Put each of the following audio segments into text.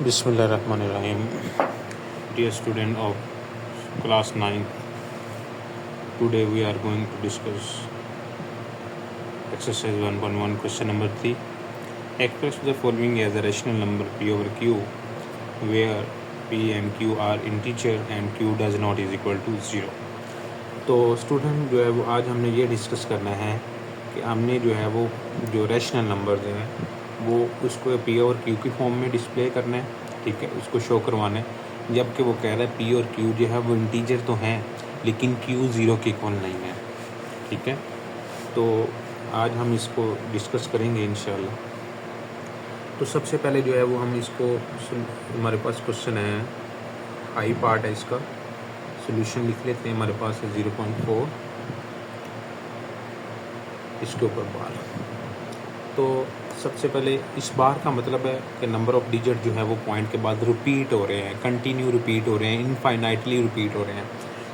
Bismillahirrahmanirrahim. Dear student of class 9, today we are going to discuss exercise 1.1 question number 3. Express the following as a rational number p over q where p and q are integer and q does not is equal to 0. तो student जो है वो आज हमने ये discuss करना है कि हमने जो है वो जो रैशनल नंबर्स हैं वो उसको पी और क्यू की फॉर्म में डिस्प्ले करना है, ठीक है, उसको शो करवाना है। जबकि वो कह रहा है पी और क्यू जो है वो इंटीजर तो हैं लेकिन क्यू ज़ीरो के इक्वल नहीं है, ठीक है। तो आज हम इसको डिस्कस करेंगे इंशाल्लाह। तो सबसे पहले जो है वो हम इसको हमारे पास क्वेश्चन है, आई पार्ट है, इसका सोल्यूशन लिख लेते हैं। हमारे पास है 0.4, इसके ऊपर बार। तो सबसे पहले इस बार का मतलब है कि नंबर ऑफ डिजिट जो है वो पॉइंट के बाद रिपीट हो रहे हैं, कंटिन्यू रिपीट हो रहे हैं, इनफाइनाइटली रिपीट हो रहे हैं।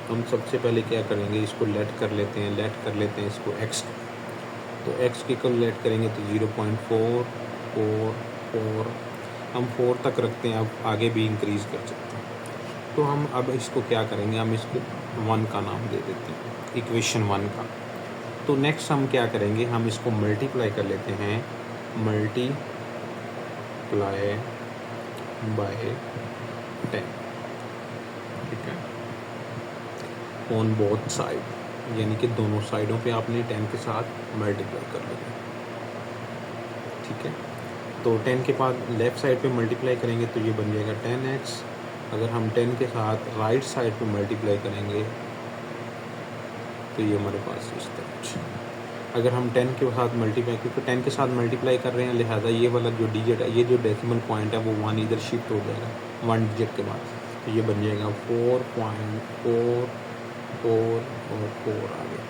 तो हम सबसे पहले क्या करेंगे, इसको लेट कर लेते हैं इसको एक्स। तो एक्स के इक्वल लेट करेंगे तो 0.444, हम 4 तक रखते हैं, अब आगे भी इंक्रीज़ कर सकते हैं। तो हम अब इसको क्या करेंगे, हम इसको 1 का नाम दे देते हैं, इक्वेशन 1 का। तो नेक्स्ट हम क्या करेंगे, हम इसको मल्टीप्लाई कर लेते हैं, मल्टीप्लाई बाय 10, ठीक है, ऑन बोथ साइड, यानी कि दोनों साइडों पे आपने 10 के साथ मल्टीप्लाई कर लेंगे, ठीक है। तो 10 के बाद लेफ़्ट साइड पे मल्टीप्लाई करेंगे तो ये बन जाएगा 10x। अगर हम 10 के साथ राइट साइड पे मल्टीप्लाई करेंगे तो ये हमारे पास इस तरह। अगर हम 10 के साथ मल्टीप्लाई, क्योंकि 10 के साथ मल्टीप्लाई कर रहे हैं, लिहाजा ये वाला जो डिजिट है, ये जो डेसिमल पॉइंट है वो 1 इधर शिफ्ट हो जाएगा 1 डिजिट के बाद। तो ये बन जाएगा 4.44 और 4 आगे,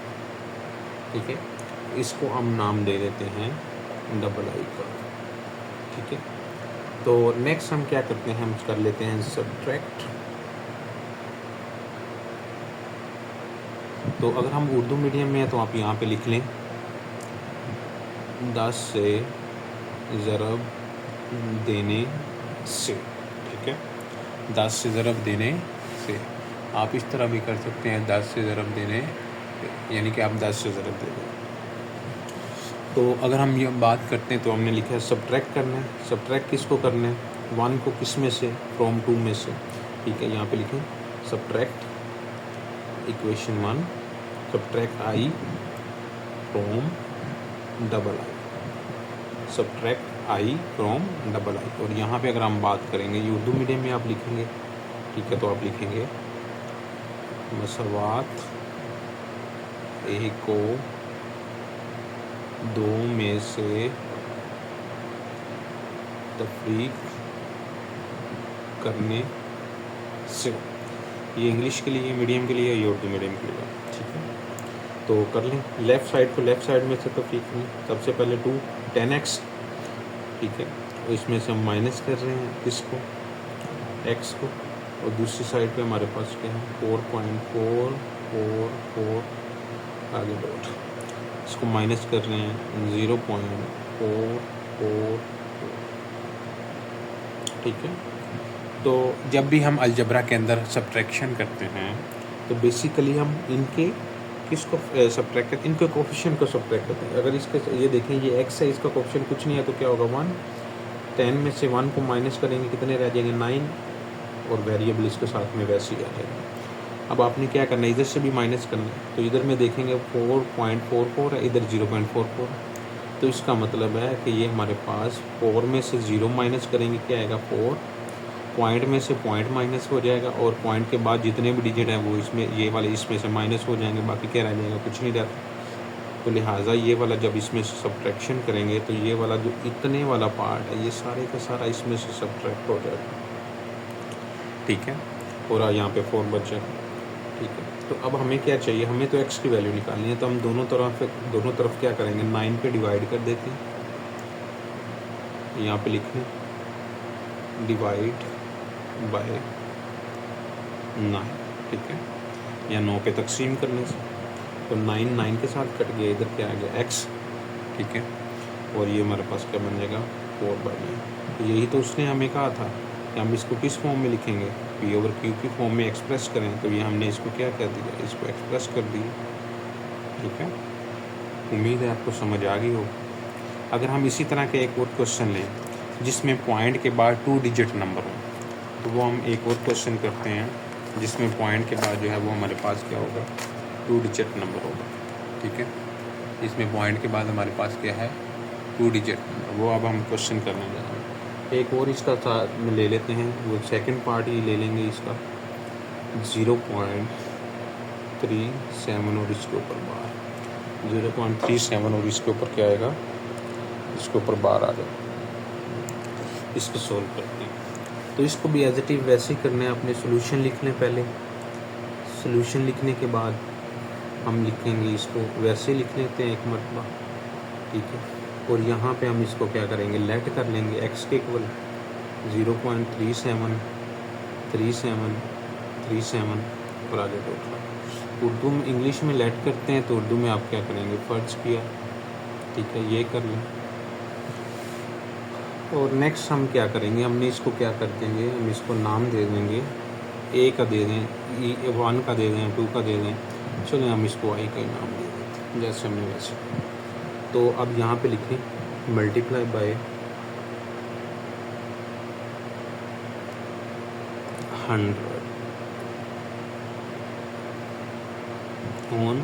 ठीक है। इसको हम नाम दे देते हैं डबल आई का, ठीक है। तो नेक्स्ट हम क्या करते हैं, हम कर लेते हैं सब्ट्रैक्ट। तो अगर हम उर्दू मीडियम में हैं तो आप यहाँ पे लिख लें 10 से ज़रब देने से, ठीक है, 10 से ज़रब देने से। आप इस तरह भी कर सकते हैं 10 से ज़रब देने, यानी कि आप 10 से ज़रब दे दें। तो अगर हम ये बात करते हैं तो हमने लिखा है सब्ट्रैक्ट करना है। सब्ट्रैक्ट किसको करना है, 1 को किस में से, फ्रॉम 2 में से, ठीक है। यहाँ पे लिखें subtract equation 1, subtract I from double I, subtract I from double आई। और यहाँ पे अगर हम बात करेंगे, ये उर्दू मीडियम में आप लिखेंगे, ठीक है, तो आप लिखेंगे मसवात ए को 2 में से तफरीक करने से। ये इंग्लिश के लिए, मीडियम के लिए, ये उर्दू मीडियम के लिए, ठीक है। तो कर लें, लेफ़्ट साइड को लेफ़्ट साइड में से तफरीक करें। सबसे पहले 10x, ठीक है, और इसमें से हम माइनस कर रहे हैं इसको, x को, और दूसरी साइड पे हमारे पास क्या है 4.444 आगे डॉट, इसको माइनस कर रहे हैं 0.444, ठीक है। तो जब भी हम अलजबरा के अंदर सब्ट्रैक्शन करते हैं तो बेसिकली हम इनके किसको सब्ट्रैक्ट करते हैं, इनके कोफिशिएंट को सब्ट्रैक्ट करते हैं। अगर इसके ये देखें ये x है, इसका कोफिशिएंट कुछ नहीं है तो क्या होगा 1। 10 में से 1 को माइनस करेंगे, कितने रह जाएंगे 9, और वेरिएबल इसके साथ में वैसे ही आ जाएगा। अब आपने क्या करना है, इधर से भी माइनस करना है। तो इधर में देखेंगे 4.44 है, इधर 0.44, तो इसका मतलब है कि ये हमारे पास 4 में से 0 माइनस करेंगे, क्या आएगा 4, पॉइंट में से पॉइंट माइनस हो जाएगा, और पॉइंट के बाद जितने भी डिजिट हैं वो इसमें, ये वाले इसमें से माइनस हो जाएंगे, बाकी क्या रह जाएगा, कुछ नहीं रहता। तो लिहाजा ये वाला जब इसमें से सब्ट्रैक्शन करेंगे तो ये वाला जो इतने वाला पार्ट है ये सारे का सारा इसमें से सब्ट्रैक्ट हो जाएगा, ठीक है, और यहाँ पे 4 बच जाएगा, ठीक है। तो अब हमें क्या चाहिए, हमें तो x की वैल्यू निकालनी है। तो हम दोनों तरफ क्या करेंगे, 9 पे डिवाइड कर देते हैं। यहाँ पे लिखें डिवाइड बाय 9, ठीक है, या 9 पे तकसीम करने से। तो 9 के साथ कट गया, इधर क्या आ गया x, ठीक है, और ये हमारे पास क्या बन जाएगा 4/9। यही तो उसने हमें कहा था कि हम इसको किस फॉर्म में लिखेंगे, पी ओवर क्यू की फॉर्म में एक्सप्रेस करें। तो ये हमने इसको क्या कर दिया, इसको एक्सप्रेस कर दिया। ठीक है, उम्मीद है आपको समझ आ गई हो। अगर हम इसी तरह के एक और क्वेश्चन लें जिसमें पॉइंट के बाद 2 डिजिट नंबर हो, तो वो हम एक और क्वेश्चन करते हैं जिसमें पॉइंट के बाद जो है वो हमारे पास क्या होगा, 2 डिजिट नंबर होगा। ठीक है, इसमें पॉइंट के बाद हमारे पास क्या है, 2 डिजिट नंबर। वो अब हम क्वेश्चन करने जा रहे हैं। एक और इसका साथ में ले लेते हैं, वो सेकंड पार्ट ही ले लेंगे इसका, 0.37 और इसके ऊपर बार 0.37 और इसके ऊपर क्या आएगा, इसके ऊपर बार आ जाए। इसको सोल्व करते हैं। तो इसको भी एज इट इज वैसे ही करना है, अपने सोल्यूशन लिख लें पहले। सोल्यूशन लिखने के बाद हम लिखेंगे, इसको वैसे लिख लेते हैं एक मरतबा। ठीक है, और यहाँ पे हम इसको क्या करेंगे, लेट कर लेंगे x के इक्वल 0.373737 और आगे टोटल। उर्दू में, इंग्लिश में लेट करते हैं, तो उर्दू में आप क्या करेंगे, फर्ज किया। ठीक है, ये कर लें। और नेक्स्ट हम क्या करेंगे, हमने इसको क्या कर देंगे, हम इसको नाम दे देंगे, ए का दे दें, 1 का दे दें, 2 का दे दें। चलिए हम इसको आई का ही नाम दे देते जैसे हमने वैसे। तो अब यहाँ पे लिखें multiply by 100 on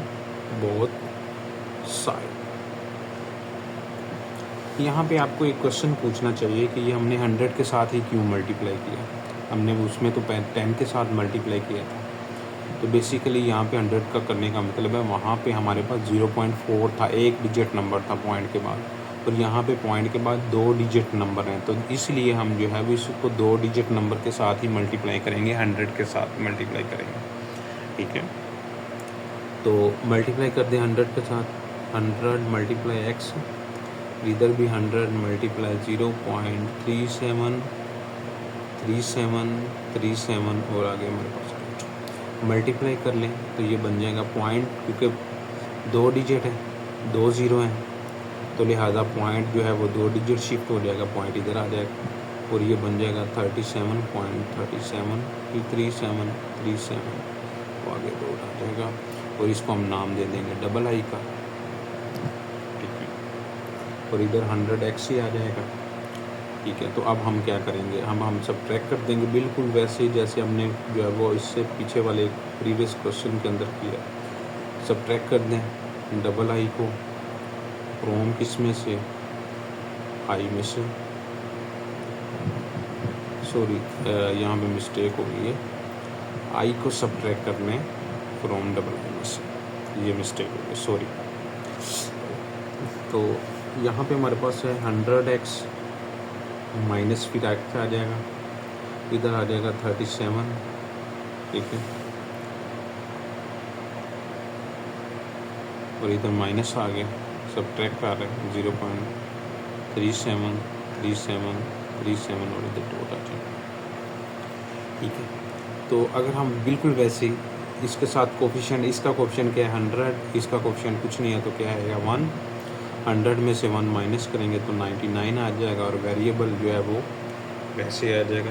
both side. यहाँ पे आपको एक क्वेश्चन पूछना चाहिए कि ये हमने 100 के साथ ही क्यों मल्टीप्लाई किया। हमने उसमें तो 10 के साथ मल्टीप्लाई किया था। तो बेसिकली यहाँ पे 100 का करने का मतलब है, वहाँ पे हमारे पास 0.4 था, 1 डिजिट नंबर था पॉइंट के बाद, और यहाँ पे पॉइंट के बाद 2 डिजिट नंबर हैं। तो इसलिए हम जो है वो इसको 2 डिजिट नंबर के साथ ही मल्टीप्लाई करेंगे, 100 के साथ मल्टीप्लाई करेंगे। ठीक है, तो मल्टीप्लाई कर दें 100 के साथ, 100 मल्टीप्लाई x, इधर भी 100 मल्टीप्लाई 0.373737 और आगे हमारे पास मल्टीप्लाई कर लें तो ये बन जाएगा पॉइंट, क्योंकि 2 डिजिट है, 2 ज़ीरो हैं, तो लिहाजा पॉइंट जो है वो 2 डिजिट शिफ्ट हो जाएगा, पॉइंट इधर आ जाएगा और ये बन जाएगा 37.373737 तो आगे 2 आ जाएगा और इसको हम नाम दे देंगे डबल आई का। ठीक है, और इधर 100x ही आ जाएगा। ठीक है, तो अब हम क्या करेंगे, हम सब्ट्रैक्ट कर देंगे बिल्कुल वैसे ही जैसे हमने जो है वो इससे पीछे वाले प्रीवियस क्वेश्चन के अंदर किया। सब्ट्रैक्ट कर दें डबल आई को फ्रॉम किस में से, आई में से, सॉरी यहाँ पे मिस्टेक हो गई है, आई को सब्ट्रैक्ट करने फ्रॉम डबल आई में से, ये मिस्टेक हो गई, सॉरी। तो यहाँ पे हमारे पास है 100x माइनस फिर एक्स आ जाएगा, इधर आ जाएगा 37। ठीक है, और इधर माइनस आ गया, सब्ट्रैक्ट आ रहा है 0.373737 और इधर डॉट आ जाएगा। ठीक है, तो अगर हम बिल्कुल वैसे ही इसके साथ कोफिशिएंट, इसका कोफिशिएंट क्या है 100, इसका कोफिशिएंट कुछ नहीं है तो क्या आएगा 1, 100 में से 1 माइनस करेंगे तो 99 आ जाएगा और वेरिएबल जो है वो वैसे आ जाएगा।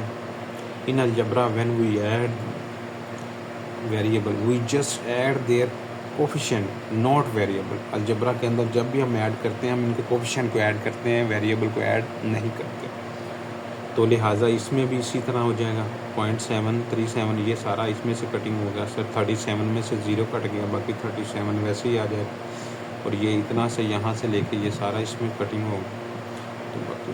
In algebra when we add variable we just add their coefficient not variable. Algebra के अंदर जब भी हम ऐड करते हैं हम इनके कोफिशिएंट को ऐड करते हैं, वेरिएबल को ऐड नहीं करते। तो लिहाजा इसमें भी इसी तरह हो जाएगा 0.737, ये सारा इसमें से कटिंग होगा सर, 37 में से 0 कट गया, बाकी 37 वैसे ही आ जाएगा और ये इतना से यहाँ से लेके ये सारा इसमें कटिंग होगा। तो बाकी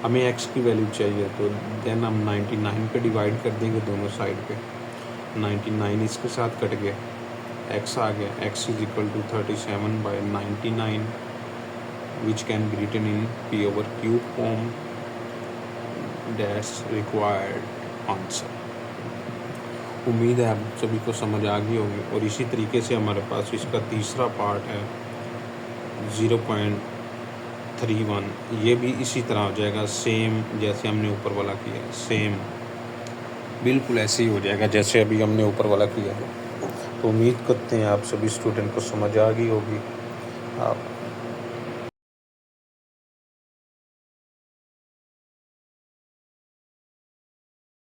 हमें x की वैल्यू चाहिए तो देन हम 99 पे डिवाइड कर देंगे दोनों साइड पे, 99 इसके साथ कट गया, x आ गया, x is equal to 37/99 which can be written in p/q form. That's required answer. उम्मीद है आप सभी को समझ आ गई होगी। और इसी तरीके से हमारे पास इसका तीसरा पार्ट है 0.31, ये भी इसी तरह हो जाएगा सेम जैसे हमने ऊपर वाला किया, सेम बिल्कुल ऐसे ही हो जाएगा जैसे अभी हमने ऊपर वाला किया है। तो उम्मीद करते हैं आप सभी स्टूडेंट को समझ आ गई होगी। आप